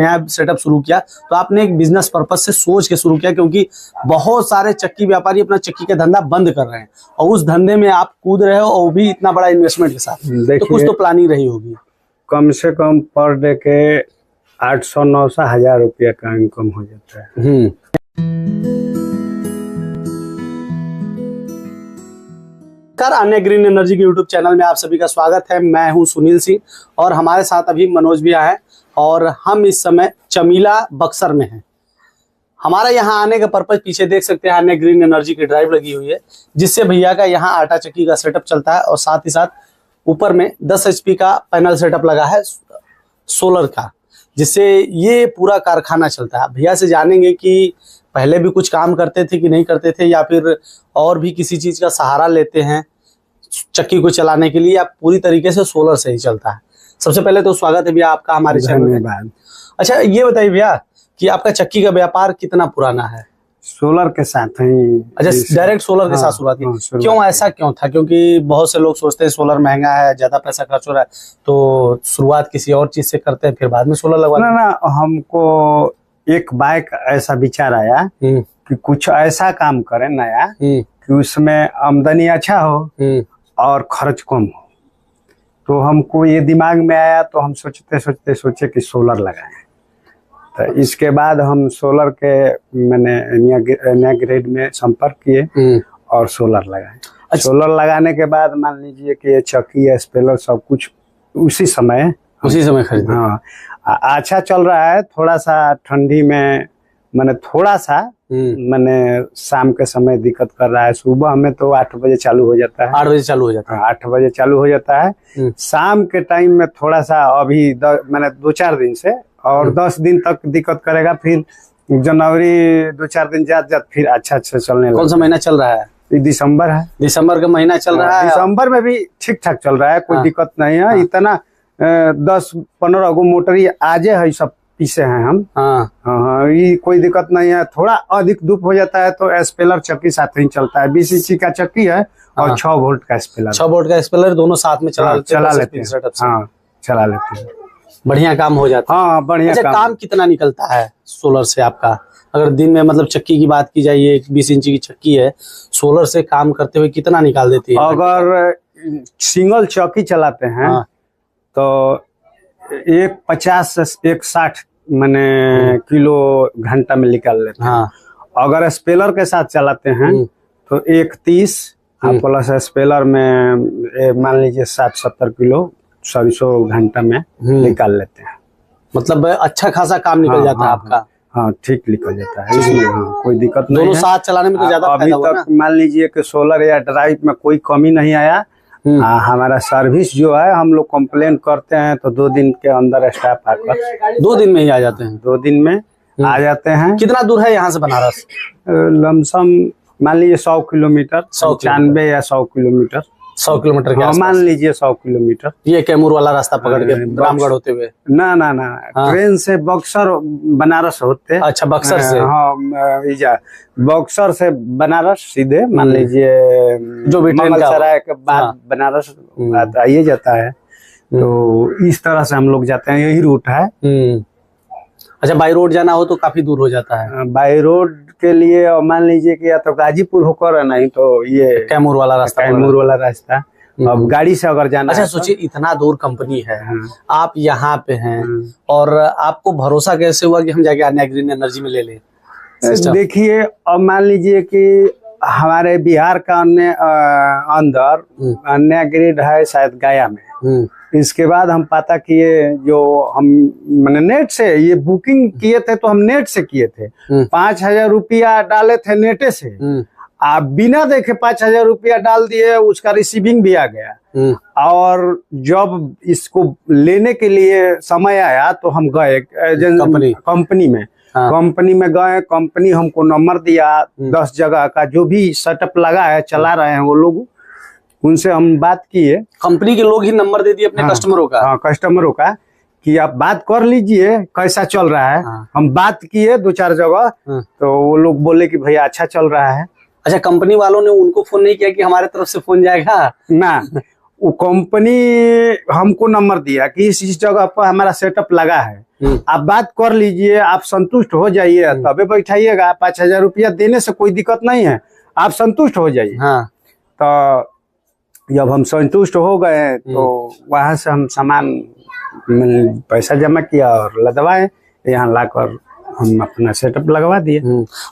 नया सेटअप शुरू किया तो आपने एक बिजनेस पर्पज से सोच के शुरू किया, क्योंकि बहुत सारे चक्की व्यापारी अपना चक्की का धंधा बंद कर रहे हैं और उस धंधे में आप कूद रहे हो, और वो भी इतना बड़ा इन्वेस्टमेंट के साथ। तो कुछ तो प्लानिंग रही होगी। कम से कम पर डे के 800-900 हज़ार रुपया का इनकम हो जाता है। अन्य ग्रीन एनर्जी के यूट्यूब चैनल में आप सभी का स्वागत है। मैं हूं सुनील सिंह और हमारे साथ अभी मनोज भैया हैं और हम इस समय चमीला बक्सर में हैं। हमारा यहाँ आने का पर्पज पीछे देख सकते हैं, अन्य ग्रीन एनर्जी की ड्राइव लगी हुई है, जिससे भैया का यहाँ आटा चक्की का सेटअप चलता है और साथ ही साथ ऊपर में 10 HP का पैनल सेटअप लगा है सोलर का, जिससे ये पूरा कारखाना चलता है। भैया से जानेंगे कि पहले भी कुछ काम करते थे कि नहीं करते थे, या फिर और भी किसी चीज का सहारा लेते हैं चक्की को चलाने के लिए, या पूरी तरीके से सोलर से ही चलता है। सबसे पहले तो स्वागत है भैया आपका हमारे चैनल में। अच्छा, ये बताइए भैया कि आपका चक्की का व्यापार कितना पुराना है? सोलर के साथ ही। अच्छा, डायरेक्ट सोलर के साथ शुरुआत की। क्यों, ऐसा क्यों था? क्योंकि बहुत से लोग सोचते हैं सोलर महंगा है, ज्यादा पैसा खर्च हो रहा है, तो शुरुआत किसी और चीज से करते हैं फिर बाद में सोलर लगवा। ना, हमको एक बाइक ऐसा विचार आया कि कुछ ऐसा काम करें नया कि उसमें आमदनी अच्छा हो और खर्च कम हो। तो हमको ये दिमाग में आया, तो हम सोचे कि सोलर लगाएं। तो इसके बाद हम सोलर के मैंने नया ग्रेड में संपर्क किए और सोलर लगाए। अच्छा। सोलर लगाने के बाद मान लीजिए कि ये चक्की स्पेलर सब कुछ उसी समय खरीदे। हाँ, अच्छा चल रहा है। थोड़ा सा ठंडी में मैंने थोड़ा सा मैंने शाम के समय दिक्कत कर रहा है। सुबह में तो 8 बजे चालू हो जाता है, 8 बजे चालू हो जाता है। 8 बजे चालू हो जाता है। शाम के टाइम में थोड़ा सा अभी मैंने 2-4 दिन से और 10 दिन तक दिक्कत करेगा, फिर जनवरी 2-4 दिन जात फिर अच्छा चलने लगा। कौन सा महीना चल रहा है? दिसंबर है। दिसंबर का महीना चल रहा है। दिसंबर में भी ठीक ठाक चल रहा है, कोई दिक्कत नहीं है। इतना 10-15 गो मोटरी आजे है, सब पीछे हैं हम। हाँ, ये कोई दिक्कत नहीं है। थोड़ा अधिक धूप हो जाता है तो स्पेलर चक्की साथ ही चलता है। 20 इंची का चक्की है और 6 वोल्ट का स्पेलर। 6 वोल्ट का स्पेलर दोनों साथ में चला लेते हैं। हाँ, चला लेते हैं। बढ़िया काम हो जाता है। हाँ, बढ़िया। अच्छा, काम कितना निकलता है सोलर से आपका? अगर दिन में मतलब चक्की की बात की जाए, ये 20 इंची की चक्की है, सोलर से काम करते हुए कितना निकाल देती है? अगर सिंगल चक्की चलाते हैं तो 50 से 60 मैंने किलो घंटा में निकाल लेते हैं। अगर स्पेलर के साथ चलाते हैं तो 30 प्लस स्पेलर में मान लीजिए 60-70 किलो 100 घंटा में निकाल लेते हैं। मतलब अच्छा खासा काम निकल जाता है आपका। हाँ, ठीक निकल जाता है, इसमें कोई दिक्कत नहीं है। दोनों साथ चलाने में तो ज्यादा अभी तक मान लीजिए कि सोलर या ड्राइव में कोई कमी नहीं आया। हमारा सर्विस जो है, हम लोग कंप्लेन करते हैं तो 2 दिन के अंदर स्टाफ आकर 2 दिन में ही आ जाते हैं। 2 दिन में आ जाते हैं। कितना दूर है यहाँ से बनारस? लमसम मान लीजिए 100 किलोमीटर, 95 या 100 किलोमीटर। 100 किलोमीटर के आसपास। मान लीजिए 100 किलोमीटर। ये कैमूर वाला रास्ता पकड़ के रामगढ़ होते हुए? ना, ट्रेन से बक्सर बनारस होते। अच्छा, बक्सर से? हाँ, बक्सर से बनारस सीधे मान लीजिए, जो भी मंगलसराय के बाद बनारस आइए जाता है। तो इस तरह से हम लोग जाते हैं, यही रूट है। अच्छा, बाई रोड जाना हो तो काफी दूर हो जाता है। बाई रोड के लिए मान लीजिए कि या तो गाजीपुर होकर, नहीं तो ये कैमूर वाला रास्ता। अब गाड़ी से अगर जाना। अच्छा, सोचिए इतना दूर कंपनी है, आप यहाँ पे हैं, और आपको भरोसा कैसे हुआ कि हम जाके अन्य ग्रीन एनर्जी में ले लें? देखिए, अब मान लीजिए कि हमारे बिहार का अंदर अन्य ग्रिड है शायद गया में। इसके बाद हम पता किए, जो हम मैंने नेट से ये बुकिंग किए थे, तो हम नेट से किए थे। 5,000 रुपया डाले थे नेटे से। आप बिना देखे 5,000 रुपया डाल दिए, उसका रिसीविंग भी आ गया। और जब इसको लेने के लिए समय आया तो हम गए कंपनी में। कंपनी में गए, कंपनी हमको नंबर दिया 10 जगह का, जो भी सेटअप लगा है, चला रहे हैं वो लोग। उनसे हम बात किए। कंपनी के लोग ही नंबर दे दिए अपने कस्टमरों का? हाँ, कस्टमरों का, कि आप बात कर लीजिए कैसा चल रहा है। हम बात किए 2-4 जगह, तो वो लोग बोले कि भैया अच्छा चल रहा है। अच्छा, कंपनी वालों ने उनको फोन नहीं किया कि हमारे तरफ से फोन जाएगा? ना, वो कंपनी हमको नंबर दिया कि इस जगह पर हमारा सेटअप लगा है, आप बात कर लीजिए, आप संतुष्ट हो जाइए तबे बैठाइएगा। 5,000 रुपया देने से कोई दिक्कत नहीं है, आप संतुष्ट हो जाइए। हाँ। तो जब हम संतुष्ट हो गए तो वहां से हम सामान पैसा जमा किया और लदवाए, यहाँ लाकर हम अपना सेटअप लगवा दिए।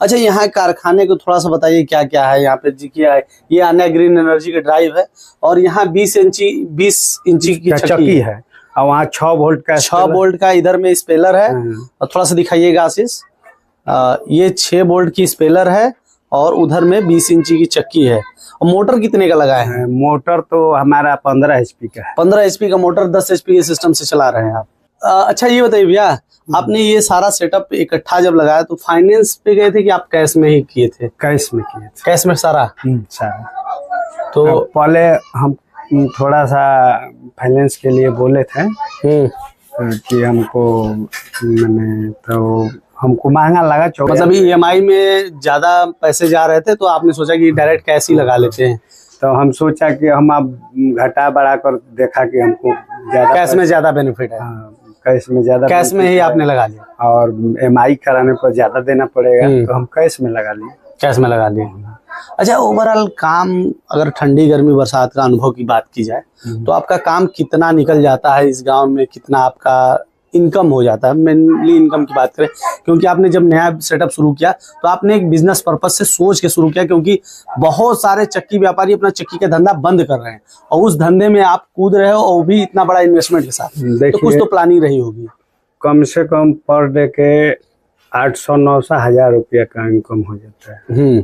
अच्छा, यहाँ कारखाने को थोड़ा सा बताइए क्या क्या है यहाँ पे जी? क्या है ये? अन्य ग्रीन एनर्जी का ड्राइव है और यहाँ 20 इंची की चक्की है और वहाँ 6 वोल्ट का 6 वोल्ट का इधर में स्पेलर है। और थोड़ा सा दिखाइएगा आशीष, ये 6 वोल्ट की स्पेलर है और उधर में 20 इंची की चक्की है। और मोटर कितने का लगाए हैं? मोटर तो हमारा 15 HP का है। 15 HP का मोटर 10 HP के सिस्टम से चला रहे हैं आप। अच्छा ये बताइए भैया, आपने ये सारा सेटअप इकट्ठा जब लगाया तो फाइनेंस पे गए थे कि आप कैश में ही किए थे? कैश में किए थे। कैश में सारा? सारा। तो पहले हम थोड़ा सा फाइनेंस के लिए बोले थे कि हमको मैंने, तो हमको महंगा लगा। मतलब EMI में ज्यादा पैसे जा रहे थे तो आपने सोचा कि डायरेक्ट कैश ही लगा लेते हैं। तो हम सोचा कि हम अब घटा बढ़ा कर देखा कि हमको ज्यादा कैश में ज्यादा बेनिफिट है। कैश में ज्यादा, कैश में ही आपने लगा लिया और MI कराने पर ज्यादा देना पड़ेगा तो हम कैश में लगा लिए। कैश में लगा लिए। अच्छा, ओवरऑल काम, अगर ठंडी गर्मी बरसात का अनुभव की बात की जाए तो आपका काम कितना निकल जाता है इस गांव में? कितना आपका इनकम हो जाता है? मेनली इनकम की बात करें, क्योंकि आपने जब नया सेटअप शुरू किया तो आपने एक बिजनेस पर्पज से सोच के शुरू किया, क्योंकि बहुत सारे चक्की व्यापारी अपना चक्की का धंधा बंद कर रहे हैं और उस धंधे में आप कूद रहे हो, और भी इतना बड़ा इन्वेस्टमेंट के साथ। तो कुछ तो प्लानिंग रही होगी। कम से कम पर डे के 800-900 रुपया का इनकम हो जाता है।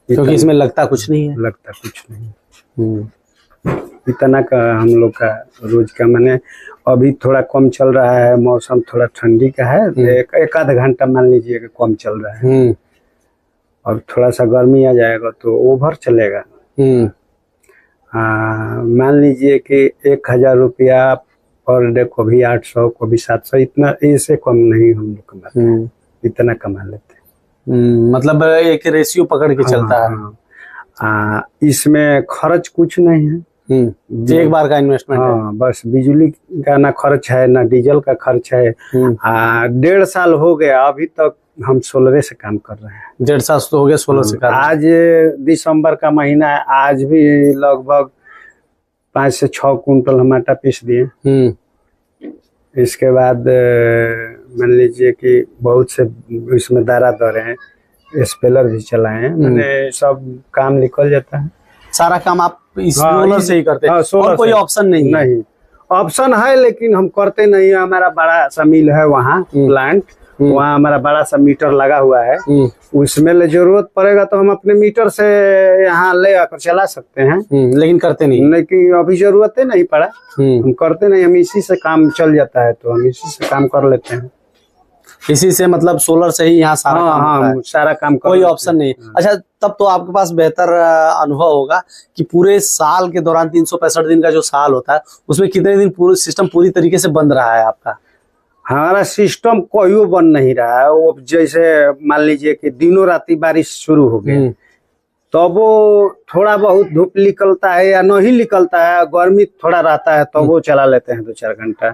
क्योंकि इसमें लगता कुछ नहीं है। लगता कुछ नहीं। इतना का हम लोग का रोज का, मैंने अभी थोड़ा कम चल रहा है, मौसम थोड़ा ठंडी का है, एक आध घंटा मान लीजिए कि कम चल रहा है। और थोड़ा सा गर्मी आ जाएगा तो ओवर चलेगा। मान लीजिए कि 1,000 रुपया पर डे, को भी 800, को भी 700, इतना इससे कम नहीं हम लोग कमाते, इतना कमा लेते। मतलब एक रेशियो पकड़ के चलता है। इसमें खर्च कुछ नहीं है, एक बार का इन्वेस्टमेंट है। बस बिजली का ना खर्च है ना डीजल का खर्च है। 1.5 साल हो गया अभी तक हम सोलर से काम कर रहे हैं। 1.5 साल तो हो गया सोलर से काम। आज दिसंबर का महीना है, आज भी लगभग 5 से 6 कुंटल हम आटा पीस दिए। इसके बाद मान लीजिए कि बहुत से इसमें दारा दरे हैं, स्पेलर भी चलाए हैं, मैंने सब काम निकल जाता है। सारा काम आप इस सोलर से ही करते हैं? और कोई ऑप्शन नहीं? नहीं, ऑप्शन है लेकिन हम करते नहीं है। हमारा बड़ा सा मिल है वहाँ, प्लांट, वहाँ हमारा बड़ा सा मीटर लगा हुआ है, उसमें जरूरत पड़ेगा तो हम अपने मीटर से यहाँ ले आकर चला सकते हैं। लेकिन करते नहीं। लेकिन अभी जरूरत है नहीं पड़ा, हम करते नहीं, हम इसी से काम चल जाता है तो हम इसी से काम कर लेते हैं। इसी से मतलब सोलर से ही यहाँ सारा काम होता है। सारा काम कोई ऑप्शन नहीं। अच्छा, तब तो आपके पास बेहतर अनुभव होगा कि पूरे साल के दौरान 365 दिन का जो साल होता है उसमें कितने दिन पूरे सिस्टम पूरी तरीके से बंद रहा है आपका? हमारा सिस्टम कोई बंद नहीं रहा है। वो जैसे मान लीजिए कि दिनों राती बारिश शुरू हो गई तो वो थोड़ा बहुत धूप निकलता है या नहीं निकलता है, गर्मी थोड़ा रहता है तो वो चला लेते हैं 2-4 घंटा।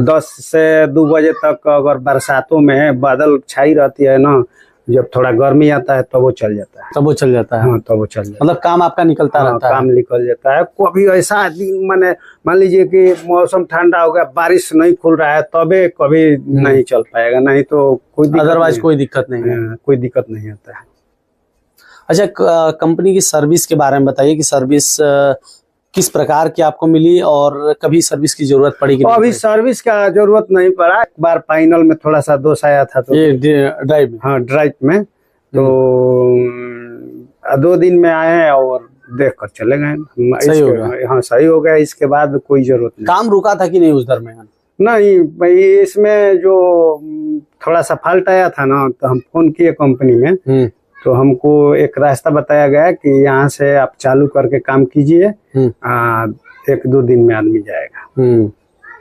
10 से 2 बजे तक अगर बरसातों में बादल छाई रहती है ना, जब थोड़ा गर्मी आता है तो वो चल जाता है। तब वो चल जाता है। हाँ, तो वो चल जाता है। मतलब काम आपका निकलता रहता है। काम निकल जाता है। कभी ऐसा दिन मैंने मान लीजिए कि मौसम ठंडा हो गया, बारिश नहीं खुल रहा है, तबे कभी नहीं चल पाएगा, नहीं तो कोई अदरवाइज कोई दिक्कत नहीं है। कोई दिक्कत नहीं आता है। अच्छा, कंपनी की सर्विस के बारे में बताइए कि सर्विस किस प्रकार की आपको मिली और कभी सर्विस की जरूरत पड़ी कि नहीं? अभी सर्विस का जरूरत नहीं पड़ा। एक बार फाइनल में थोड़ा सा दोष आया था तो ये ड्राइव में। हाँ, ड्राइव में तो 2 दिन में आए हैं और देख कर चले गए। सही हो गया। हाँ, सही हो गया। इसके बाद कोई जरूरत नहीं। काम रुका था कि नहीं उस दरमियान? नहीं भाई, इसमें जो थोड़ा सा फॉल्ट आया था ना तो हम फोन किए कंपनी में, तो हमको एक रास्ता बताया गया कि यहाँ से आप चालू करके काम कीजिए, 1-2 दिन में आदमी जाएगा।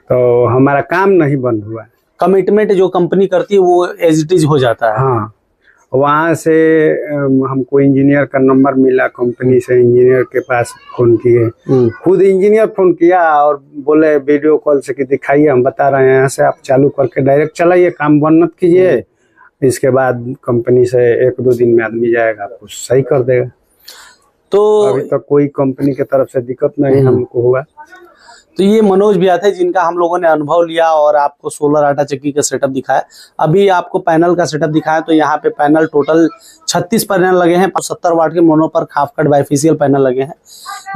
तो हमारा काम नहीं बंद हुआ। कमिटमेंट जो कंपनी करती है वो एज इट इज हो जाता है। हाँ, वहाँ से हमको इंजीनियर का नंबर मिला, कंपनी से इंजीनियर के पास फोन किए। खुद इंजीनियर फोन किया और बोले वीडियो कॉल से कि दिखाइए, हम बता रहे हैं, यहाँ से आप चालू करके डायरेक्ट चलाइए, काम बंद मत कीजिए। इसके बाद कंपनी से 1-2 दिन में आदमी जाएगा, आपको सही कर देगा। तो अभी तक कोई कंपनी की तरफ से दिक्कत नहीं हमको हुआ। तो ये मनोज भैया थे जिनका हम लोगों ने अनुभव लिया और आपको सोलर आटा चक्की का सेटअप दिखाया। अभी आपको पैनल का सेटअप दिखाया। तो यहाँ पे पैनल टोटल 36 पैनल लगे हैं, 70 वाट के मोनो पर हाफ कट बाइफेशियल पैनल लगे हैं,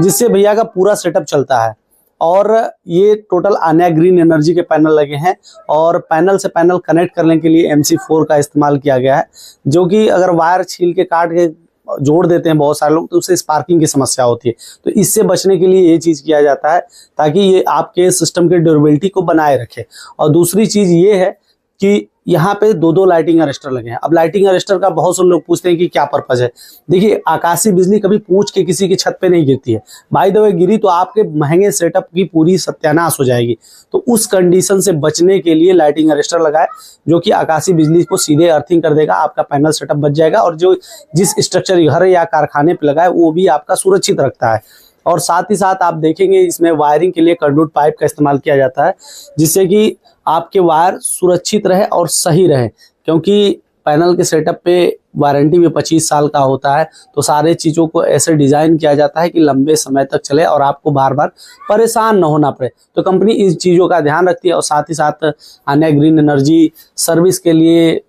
जिससे भैया का पूरा सेटअप चलता है। और ये टोटल आन्या ग्रीन एनर्जी के पैनल लगे हैं और पैनल से पैनल कनेक्ट करने के लिए MC4 का इस्तेमाल किया गया है, जो कि अगर वायर छील के काट के जोड़ देते हैं बहुत सारे लोग तो उससे स्पार्किंग की समस्या होती है। तो इससे बचने के लिए ये चीज़ किया जाता है ताकि ये आपके सिस्टम के ड्यूरेबिलिटी को बनाए रखे। और दूसरी चीज़ ये है कि यहाँ पे 2-2 लाइटिंग अरेस्टर लगे हैं। अब लाइटिंग अरेस्टर का बहुत से लोग पूछते हैं कि क्या पर्पज है। देखिए, आकाशीय बिजली कभी पूछ के किसी की छत पे नहीं गिरती है। बाय द वे गिरी तो आपके महंगे सेटअप की पूरी सत्यानाश हो जाएगी। तो उस कंडीशन से बचने के लिए लाइटिंग अरेस्टर लगाए, जो कि आकाशीय बिजली को सीधे अर्थिंग कर देगा, आपका पैनल सेटअप बच जाएगा। और जो जिस स्ट्रक्चर घर या कारखाने पर लगाए वो भी आपका सुरक्षित रखता है। और साथ ही साथ आप देखेंगे इसमें वायरिंग के लिए कंडक्ट पाइप का इस्तेमाल किया जाता है, जिससे कि आपके वायर सुरक्षित रहे और सही रहे। क्योंकि पैनल के सेटअप पे वारंटी भी 25 साल का होता है। तो सारे चीज़ों को ऐसे डिज़ाइन किया जाता है कि लंबे समय तक चले और आपको बार बार परेशान न होना पड़े। तो कंपनी इन चीज़ों का ध्यान रखती है। और साथ ही साथ आन्या ग्रीन एनर्जी सर्विस के लिए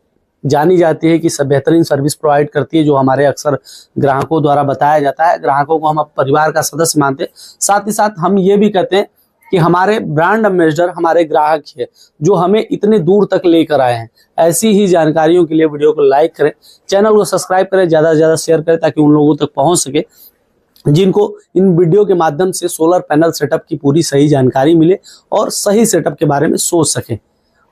जानी जाती है कि सब बेहतरीन सर्विस प्रोवाइड करती है, जो हमारे अक्सर ग्राहकों द्वारा बताया जाता है। ग्राहकों को हम परिवार का सदस्य मानते हैं। साथ ही साथ हम ये भी कहते हैं कि हमारे ब्रांड एम्बेसडर हमारे ग्राहक है, जो हमें इतने दूर तक लेकर आए हैं। ऐसी ही जानकारियों के लिए वीडियो को लाइक करें, चैनल को सब्सक्राइब करें, ज़्यादा से ज़्यादा शेयर करें ताकि उन लोगों तक पहुंच सके जिनको इन वीडियो के माध्यम से सोलर पैनल सेटअप की पूरी सही जानकारी मिले और सही सेटअप के बारे में सोच सकें।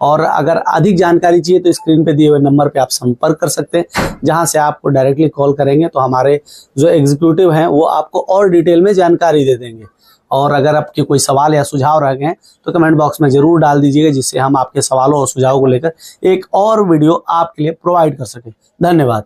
और अगर अधिक जानकारी चाहिए तो स्क्रीन पे दिए हुए नंबर पे आप संपर्क कर सकते हैं, जहां से आपको डायरेक्टली कॉल करेंगे तो हमारे जो एग्जीक्यूटिव हैं वो आपको और डिटेल में जानकारी दे देंगे। और अगर आपके कोई सवाल या सुझाव रह गए हैं तो कमेंट बॉक्स में ज़रूर डाल दीजिएगा, जिससे हम आपके सवालों और सुझावों को लेकर एक और वीडियो आपके लिए प्रोवाइड कर सकें। धन्यवाद।